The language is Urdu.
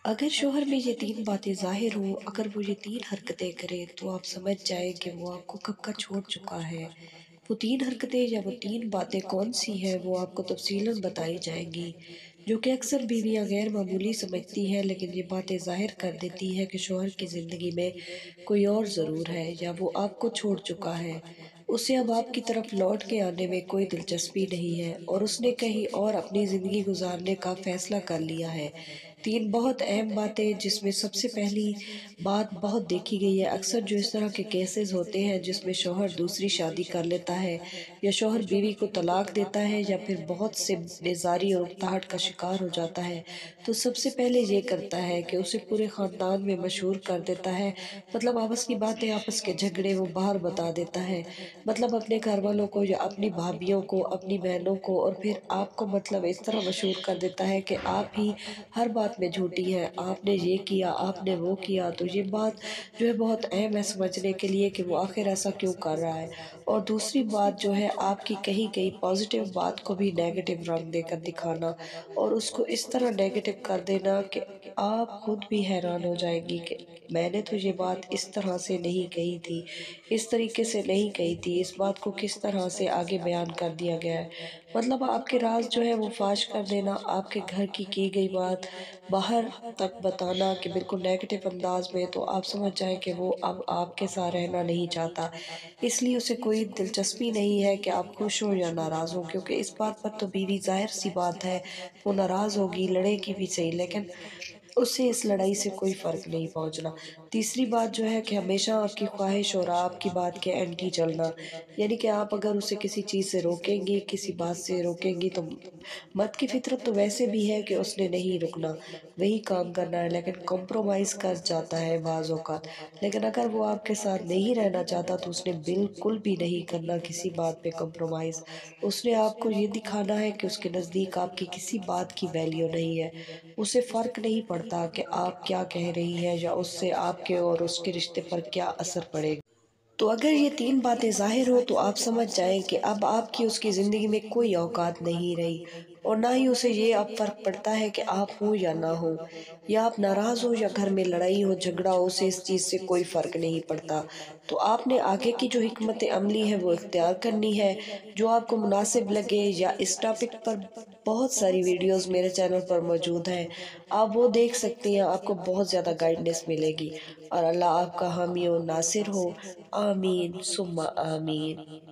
اگر شوہر میں یہ تین باتیں ظاہر ہوں، اگر وہ یہ تین حرکتیں کرے تو آپ سمجھ جائیں کہ وہ آپ کو کب کا چھوڑ چکا ہے۔ وہ تین حرکتیں یا وہ تین باتیں کون سی ہیں وہ آپ کو تفصیلاً بتائی جائیں گی، جو کہ اکثر بیویاں غیر معمولی سمجھتی ہیں، لیکن یہ باتیں ظاہر کر دیتی ہیں کہ شوہر کی زندگی میں کوئی اور ضرور ہے یا وہ آپ کو چھوڑ چکا ہے۔ اسے اب آپ کی طرف لوٹ کے آنے میں کوئی دلچسپی نہیں ہے اور اس نے کہیں اور اپنی زندگی گزارنے کا فیصلہ کر لیا ہے۔ تین بہت اہم باتیں، جس میں سب سے پہلی بات بہت دیکھی گئی ہے۔ اکثر جو اس طرح کے کیسز ہوتے ہیں جس میں شوہر دوسری شادی کر لیتا ہے یا شوہر بیوی کو طلاق دیتا ہے یا پھر بہت سے بیزاری اور اکتاہٹ کا شکار ہو جاتا ہے، تو سب سے پہلے یہ کرتا ہے کہ اسے پورے خاندان میں مشہور کر دیتا ہے۔ مطلب آپس کی باتیں، آپس کے جھگڑے وہ باہر بتا دیتا ہے، مطلب اپنے گھر والوں کو یا اپنی بھابھیوں کو، اپنی بہنوں کو، اور پھر آپ کو مطلب اس طرح مشہور کر دیتا ہے کہ آپ ہی ہر بات میں جھوٹی ہے، آپ نے یہ کیا، آپ نے وہ کیا۔ تو یہ بات جو ہے بہت اہم ہے سمجھنے کے لیے کہ وہ آخر ایسا کیوں کر رہا ہے۔ اور دوسری بات جو ہے آپ کی کہیں کہیں پازیٹیو بات کو بھی نیگیٹو رنگ دے کر دکھانا اور اس کو اس طرح نیگیٹو کر دینا کہ آپ خود بھی حیران ہو جائیں گی کہ میں نے تو یہ بات اس طرح سے نہیں کہی تھی، اس طریقے سے نہیں کہی تھی، اس بات کو کس طرح سے آگے بیان کر دیا گیا ہے۔ مطلب آپ کے راز جو ہے وہ فاش کر دینا، آپ کے گھر کی گئی بات باہر تک بتانا کہ بالکل نیگیٹو انداز میں، تو آپ سمجھ جائیں کہ وہ اب آپ کے ساتھ رہنا نہیں چاہتا۔ اس لیے اسے کوئی دلچسپی نہیں ہے کہ آپ خوش ہوں یا ناراض ہوں، کیونکہ اس بات پر تو بیوی ظاہر سی بات ہے وہ ناراض ہوگی، لڑے گی بھی صحیح، لیکن اس سے اس لڑائی سے کوئی فرق نہیں پہنچنا۔ تیسری بات جو ہے کہ ہمیشہ آپ کی خواہش اور آپ کی بات کے اینٹی چلنا، یعنی کہ آپ اگر اسے کسی چیز سے روکیں گی، کسی بات سے روکیں گی، تو مرد کی فطرت تو ویسے بھی ہے کہ اس نے نہیں رکنا، وہی کام کرنا ہے، لیکن کمپرومائز کر جاتا ہے بعض اوقات۔ لیکن اگر وہ آپ کے ساتھ نہیں رہنا چاہتا تو اس نے بالکل بھی نہیں کرنا کسی بات پہ کمپرومائز۔ اس نے آپ کو یہ دکھانا ہے کہ اس کے نزدیک آپ کی کسی بات کی ویلیو نہیں ہے، اسے فرق نہیں پڑتا کہ آپ کیا کہہ رہی ہیں یا اس سے آپ کے اور اس کے رشتے پر کیا اثر پڑے گا۔ تو اگر یہ تین باتیں ظاہر ہو تو آپ سمجھ جائیں کہ اب آپ کی اس کی زندگی میں کوئی اوقات نہیں رہی، اور نہ ہی اسے یہ اب فرق پڑتا ہے کہ آپ ہوں یا نہ ہوں، یا آپ ناراض ہو یا گھر میں لڑائی ہو، جھگڑا ہو، اسے اس چیز سے کوئی فرق نہیں پڑتا۔ تو آپ نے آگے کی جو حکمت عملی ہے وہ اختیار کرنی ہے، جو آپ کو مناسب لگے، یا اس ٹاپک پر بہت ساری ویڈیوز میرے چینل پر موجود ہیں، آپ وہ دیکھ سکتے ہیں، آپ کو بہت زیادہ گائیڈنس ملے گی، اور اللہ آپ کا حامی و ناصر ہو۔ آمین ثم آمین۔